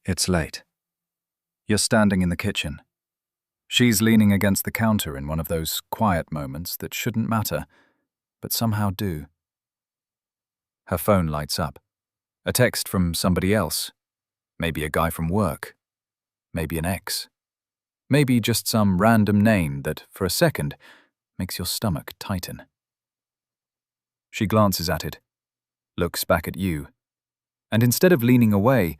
It's late. You're standing in the kitchen. She's leaning against the counter in one of those quiet moments that shouldn't matter, but somehow do. Her phone lights up. A text from somebody else. Maybe a guy from work. Maybe an ex. Maybe just some random name that, for a second, makes your stomach tighten. She glances at it, looks back at you, and instead of leaning away,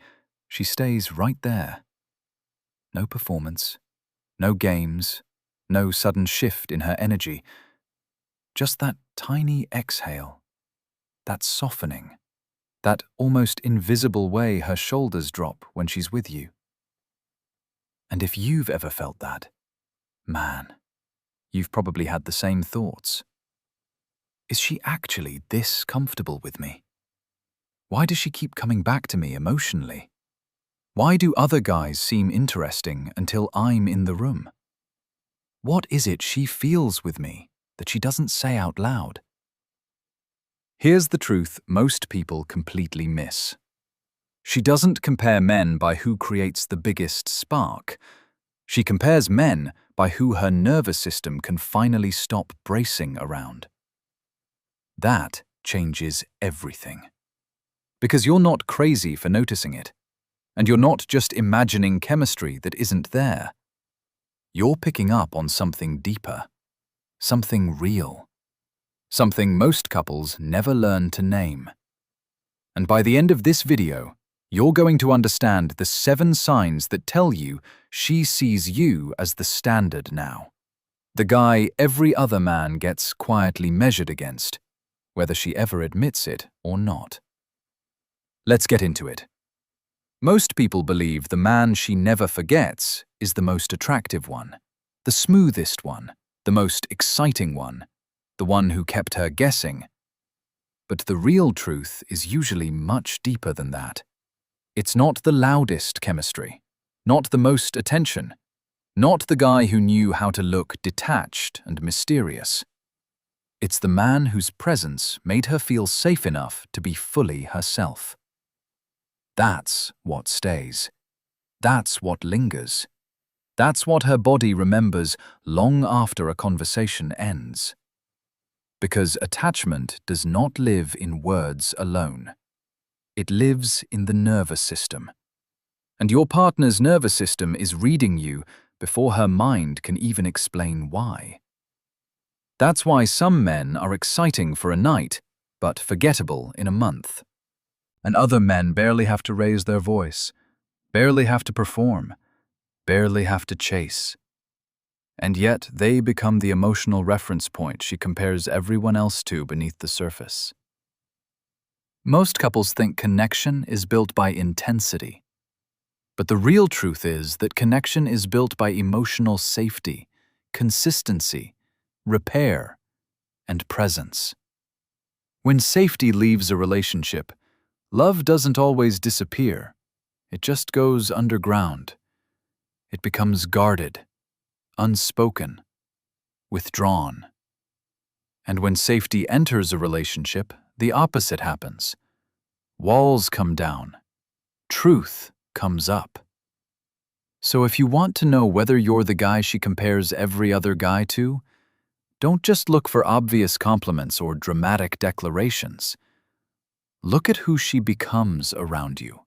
she stays right there. No performance, no games, no sudden shift in her energy. Just that tiny exhale, that softening, that almost invisible way her shoulders drop when she's with you. And if you've ever felt that, man, you've probably had the same thoughts. Is she actually this comfortable with me? Why does she keep coming back to me emotionally? Why do other guys seem interesting until I'm in the room? What is it she feels with me that she doesn't say out loud? Here's the truth most people completely miss. She doesn't compare men by who creates the biggest spark. She compares men by who her nervous system can finally stop bracing around. That changes everything. Because you're not crazy for noticing it. And you're not just imagining chemistry that isn't there. You're picking up on something deeper, something real, something most couples never learn to name. And by the end of this video, you're going to understand the 7 signs that tell you she sees you as the standard now. The guy every other man gets quietly measured against, whether she ever admits it or not. Let's get into it. Most people believe the man she never forgets is the most attractive one, the smoothest one, the most exciting one, the one who kept her guessing. But the real truth is usually much deeper than that. It's not the loudest chemistry, not the most attention, not the guy who knew how to look detached and mysterious. It's the man whose presence made her feel safe enough to be fully herself. That's what stays. That's what lingers. That's what her body remembers long after a conversation ends. Because attachment does not live in words alone. It lives in the nervous system. And your partner's nervous system is reading you before her mind can even explain why. That's why some men are exciting for a night, but forgettable in a month. And other men barely have to raise their voice, barely have to perform, barely have to chase. And yet they become the emotional reference point she compares everyone else to beneath the surface. Most couples think connection is built by intensity. But the real truth is that connection is built by emotional safety, consistency, repair, and presence. When safety leaves a relationship, love doesn't always disappear. It just goes underground. It becomes guarded, unspoken, withdrawn. And when safety enters a relationship, the opposite happens. Walls come down. Truth comes up. So if you want to know whether you're the guy she compares every other guy to, don't just look for obvious compliments or dramatic declarations. Look at who she becomes around you.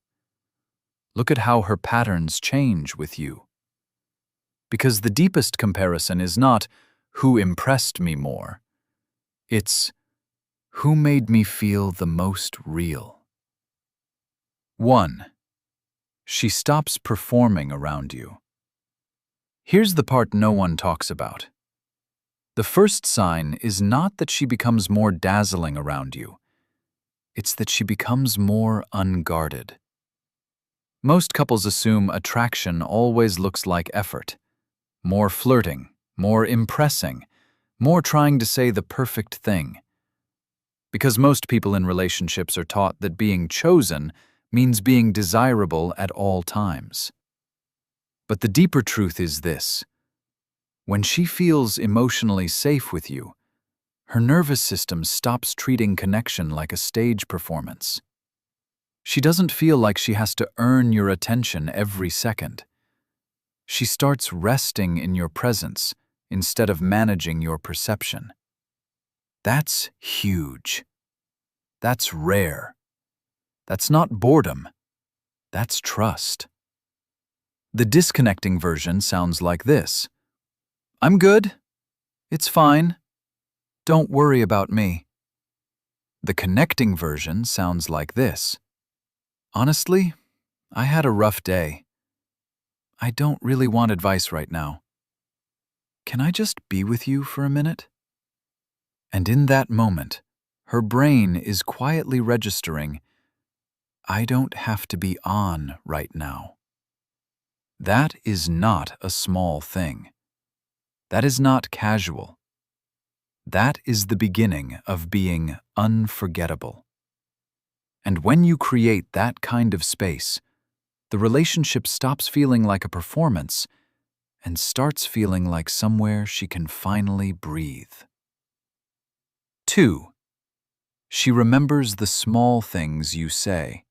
Look at how her patterns change with you. Because the deepest comparison is not who impressed me more. It's who made me feel the most real. 1. She stops performing around you. Here's the part no one talks about. The first sign is not that she becomes more dazzling around you. It's that she becomes more unguarded. Most couples assume attraction always looks like effort. More flirting, more impressing, more trying to say the perfect thing. Because most people in relationships are taught that being chosen means being desirable at all times. But the deeper truth is this. When she feels emotionally safe with you, her nervous system stops treating connection like a stage performance. She doesn't feel like she has to earn your attention every second. She starts resting in your presence instead of managing your perception. That's huge. That's rare. That's not boredom. That's trust. The disconnecting version sounds like this. I'm good. It's fine. Don't worry about me. The connecting version sounds like this. Honestly, I had a rough day. I don't really want advice right now. Can I just be with you for a minute? And in that moment, her brain is quietly registering, I don't have to be on right now. That is not a small thing. That is not casual. That is the beginning of being unforgettable. And when you create that kind of space, the relationship stops feeling like a performance and starts feeling like somewhere she can finally breathe. 2. She remembers the small things you say.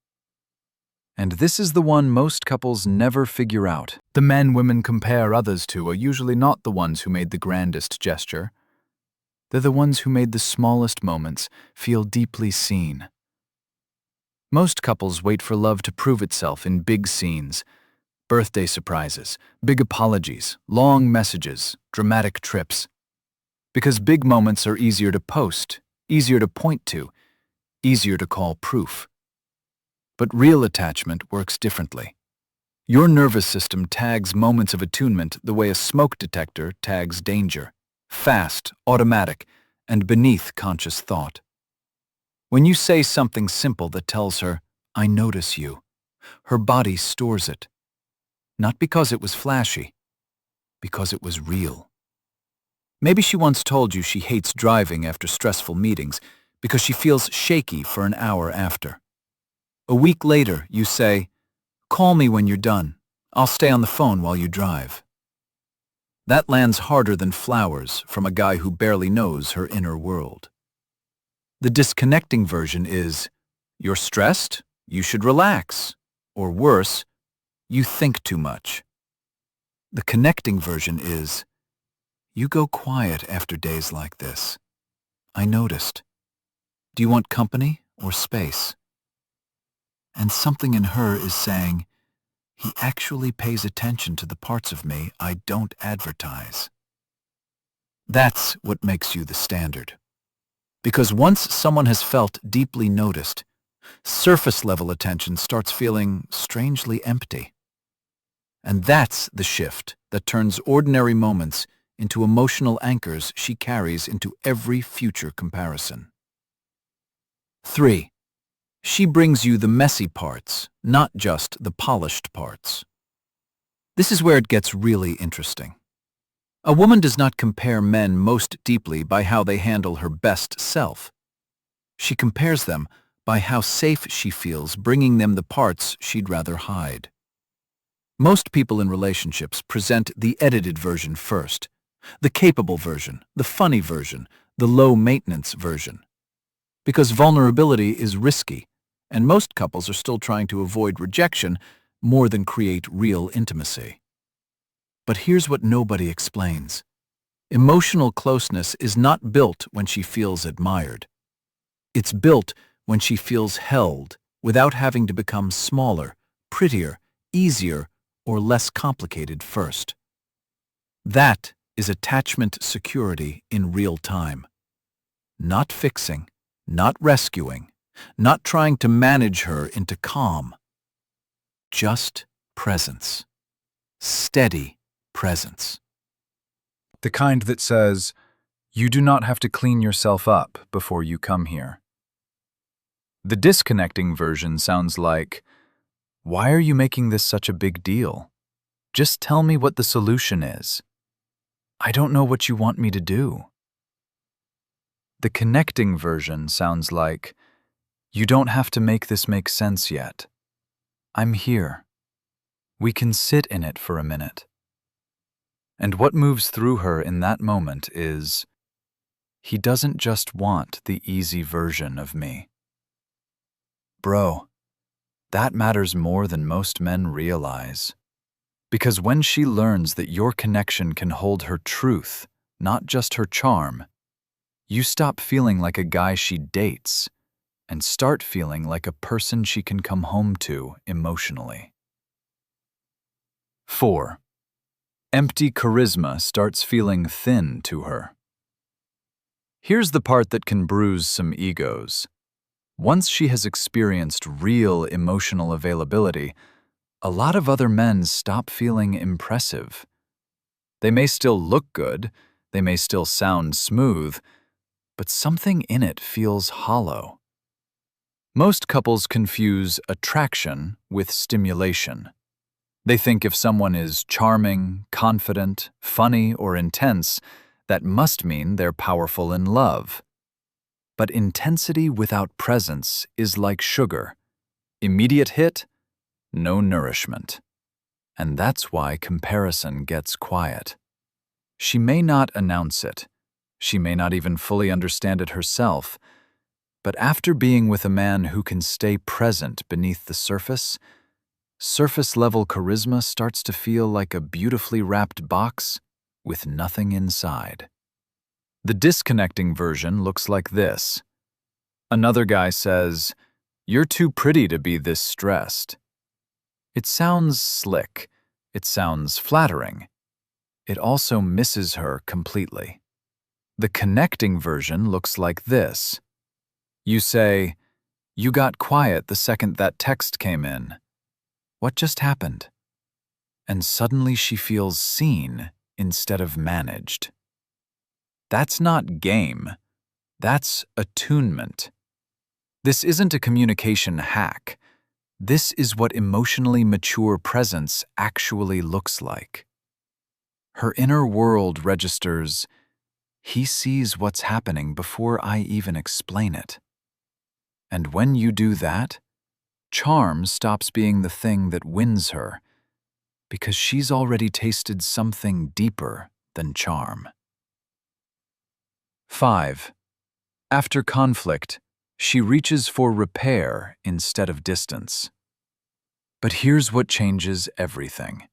And this is the one most couples never figure out. The men women compare others to are usually not the ones who made the grandest gesture. They're the ones who made the smallest moments feel deeply seen. Most couples wait for love to prove itself in big scenes, birthday surprises, big apologies, long messages, dramatic trips. Because big moments are easier to post, easier to point to, easier to call proof. But real attachment works differently. Your nervous system tags moments of attunement the way a smoke detector tags danger. Fast, automatic, and beneath conscious thought. When you say something simple that tells her, I notice you, her body stores it. Not because it was flashy, because it was real. Maybe she once told you she hates driving after stressful meetings because she feels shaky for an hour after. A week later, you say, call me when you're done. I'll stay on the phone while you drive. That lands harder than flowers from a guy who barely knows her inner world. The disconnecting version is, you're stressed, you should relax. Or worse, you think too much. The connecting version is, you go quiet after days like this. I noticed. Do you want company or space? And something in her is saying, he actually pays attention to the parts of me I don't advertise. That's what makes you the standard. Because once someone has felt deeply noticed, surface-level attention starts feeling strangely empty. And that's the shift that turns ordinary moments into emotional anchors she carries into every future comparison. 3. She brings you the messy parts, not just the polished parts. This is where it gets really interesting. A woman does not compare men most deeply by how they handle her best self. She compares them by how safe she feels bringing them the parts she'd rather hide. Most people in relationships present the edited version first, the capable version, the funny version, the low-maintenance version. Because vulnerability is risky, and most couples are still trying to avoid rejection more than create real intimacy. But here's what nobody explains. Emotional closeness is not built when she feels admired. It's built when she feels held without having to become smaller, prettier, easier, or less complicated first. That is attachment security in real time. Not fixing, not rescuing, not trying to manage her into calm. Just presence. Steady presence. The kind that says, you do not have to clean yourself up before you come here. The disconnecting version sounds like, why are you making this such a big deal? Just tell me what the solution is. I don't know what you want me to do. The connecting version sounds like, you don't have to make this make sense yet. I'm here. We can sit in it for a minute. And what moves through her in that moment is, he doesn't just want the easy version of me. Bro, That matters more than most men realize. Because when she learns that your connection can hold her truth, not just her charm, you stop feeling like a guy she dates and start feeling like a person she can come home to emotionally. 4. Empty charisma starts feeling thin to her. Here's the part that can bruise some egos. Once she has experienced real emotional availability, a lot of other men stop feeling impressive. They may still look good, they may still sound smooth, but something in it feels hollow. Most couples confuse attraction with stimulation. They think if someone is charming, confident, funny, or intense, that must mean they're powerful in love. But intensity without presence is like sugar. Immediate hit, no nourishment. And that's why comparison gets quiet. She may not announce it. She may not even fully understand it herself. But after being with a man who can stay present beneath the surface-level charisma starts to feel like a beautifully wrapped box with nothing inside. The disconnecting version looks like this. Another guy says, "You're too pretty to be this stressed." It sounds slick. It sounds flattering. It also misses her completely. The connecting version looks like this. You say, "You got quiet the second that text came in. What just happened?" And suddenly she feels seen instead of managed. That's not game. That's attunement. This isn't a communication hack. This is what emotionally mature presence actually looks like. Her inner world registers, "He sees what's happening before I even explain it." And when you do that, charm stops being the thing that wins her, because she's already tasted something deeper than charm. 5. After conflict, she reaches for repair instead of distance. But here's what changes everything.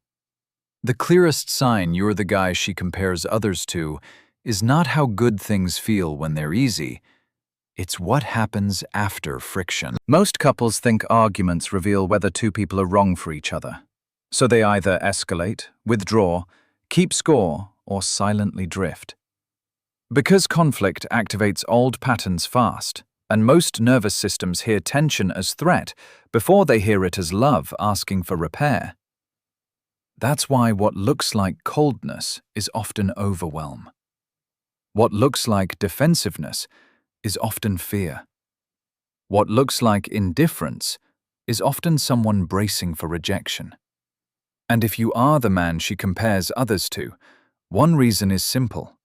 The clearest sign you're the guy she compares others to is not how good things feel when they're easy. It's what happens after friction. Most couples think arguments reveal whether two people are wrong for each other. So they either escalate, withdraw, keep score, or silently drift. Because conflict activates old patterns fast, and most nervous systems hear tension as threat before they hear it as love asking for repair. That's why what looks like coldness is often overwhelm. What looks like defensiveness is often fear. What looks like indifference is often someone bracing for rejection. And if you are the man she compares others to, one reason is simple.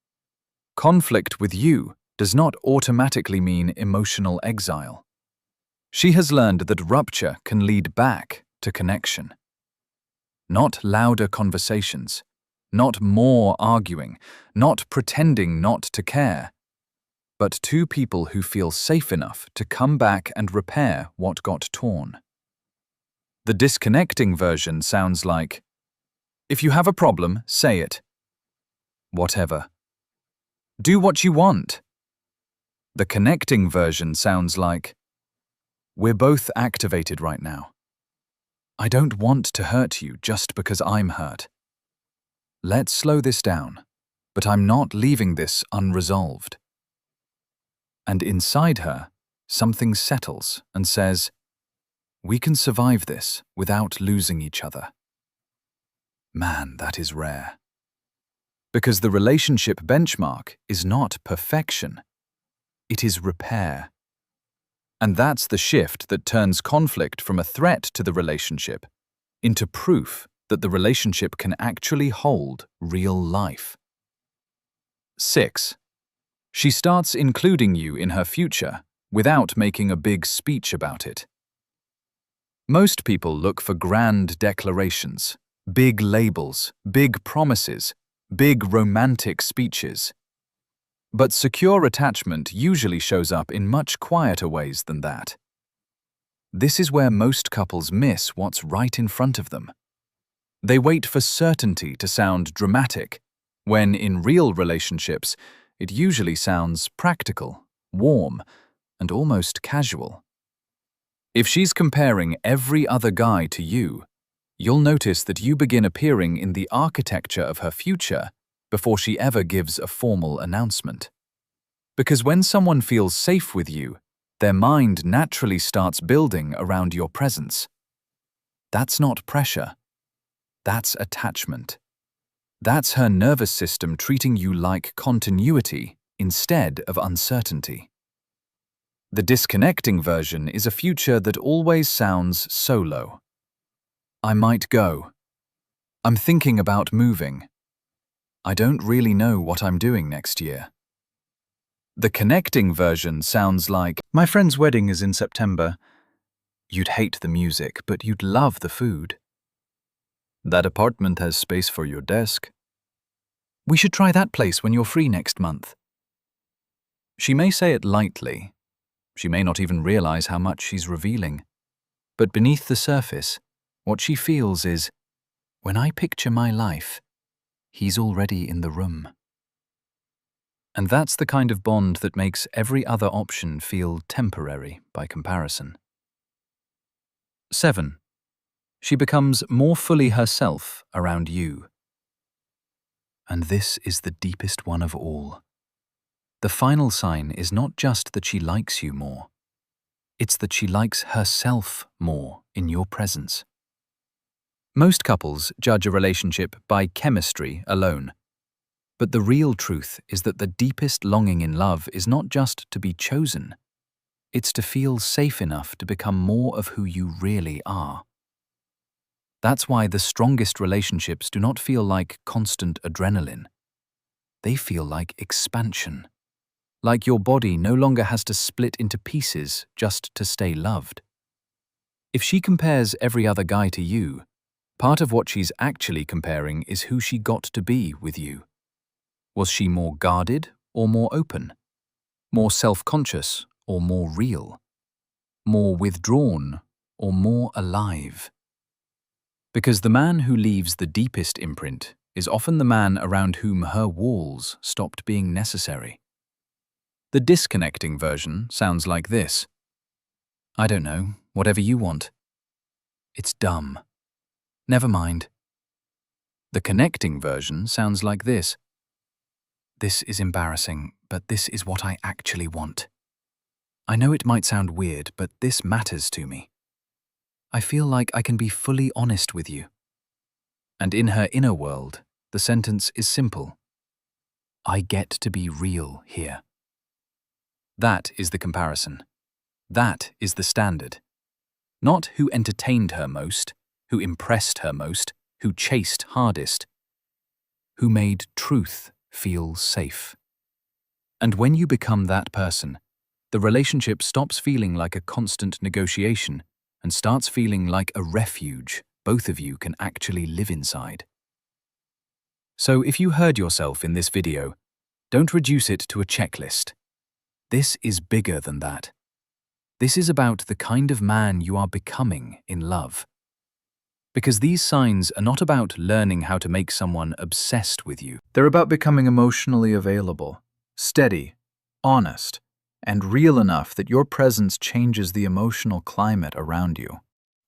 Conflict with you does not automatically mean emotional exile. She has learned that rupture can lead back to connection. Not louder conversations, not more arguing, not pretending not to care, but two people who feel safe enough to come back and repair what got torn. The disconnecting version sounds like, "If you have a problem, say it. Whatever. Do what you want." The connecting version sounds like, "We're both activated right now. I don't want to hurt you just because I'm hurt. Let's slow this down, but I'm not leaving this unresolved." And inside her, something settles and says, "We can survive this without losing each other." Man, that is rare. Because the relationship benchmark is not perfection, it is repair. And that's the shift that turns conflict from a threat to the relationship into proof that the relationship can actually hold real life. 6. She starts including you in her future without making a big speech about it. Most people look for grand declarations, big labels, big promises, big romantic speeches. But secure attachment usually shows up in much quieter ways than that. This is where most couples miss what's right in front of them. They wait for certainty to sound dramatic, when in real relationships, it usually sounds practical, warm, and almost casual. If she's comparing every other guy to you, you'll notice that you begin appearing in the architecture of her future before she ever gives a formal announcement. Because when someone feels safe with you, their mind naturally starts building around your presence. That's not pressure. That's attachment. That's her nervous system treating you like continuity instead of uncertainty. The disconnecting version is a future that always sounds solo. I might go. I'm thinking about moving. I don't really know what I'm doing next year. The connecting version sounds like, my friend's wedding is in September. You'd hate the music, but you'd love the food. That apartment has space for your desk. We should try that place when you're free next month. She may say it lightly. She may not even realize how much she's revealing. But beneath the surface, what she feels is, when I picture my life, he's already in the room. And that's the kind of bond that makes every other option feel temporary by comparison. 7. She becomes more fully herself around you. And this is the deepest one of all. The final sign is not just that she likes you more. It's that she likes herself more in your presence. Most couples judge a relationship by chemistry alone. But the real truth is that the deepest longing in love is not just to be chosen. It's to feel safe enough to become more of who you really are. That's why the strongest relationships do not feel like constant adrenaline. They feel like expansion. Like your body no longer has to split into pieces just to stay loved. If she compares every other guy to you, part of what she's actually comparing is who she got to be with you. Was she more guarded or more open? More self-conscious or more real? More withdrawn or more alive? Because the man who leaves the deepest imprint is often the man around whom her walls stopped being necessary. The disconnecting version sounds like this. I don't know, whatever you want. It's dumb. Never mind. The connecting version sounds like this. This is embarrassing, but this is what I actually want. I know it might sound weird, but this matters to me. I feel like I can be fully honest with you. And in her inner world, the sentence is simple. I get to be real here. That is the comparison. That is the standard. Not who entertained her most, who impressed her most, who chased hardest. Who made truth feel safe. And when you become that person, the relationship stops feeling like a constant negotiation and starts feeling like a refuge both of you can actually live inside. So if you heard yourself in this video, don't reduce it to a checklist. This is bigger than that. This is about the kind of man you are becoming in love. Because these signs are not about learning how to make someone obsessed with you. They're about becoming emotionally available, steady, honest, and real enough that your presence changes the emotional climate around you.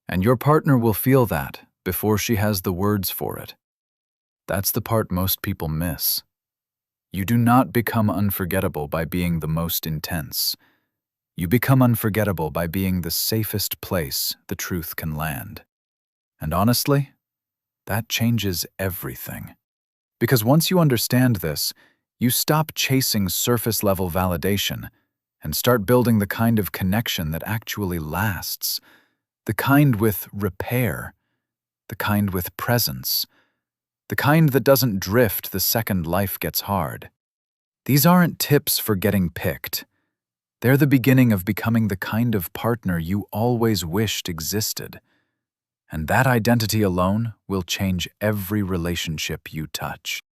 And your partner will feel that before she has the words for it. That's the part most people miss. You do not become unforgettable by being the most intense. You become unforgettable by being the safest place the truth can land. And honestly, that changes everything. Because once you understand this, you stop chasing surface-level validation and start building the kind of connection that actually lasts, the kind with repair, the kind with presence, the kind that doesn't drift the second life gets hard. These aren't tips for getting picked. They're the beginning of becoming the kind of partner you always wished existed. And that identity alone will change every relationship you touch.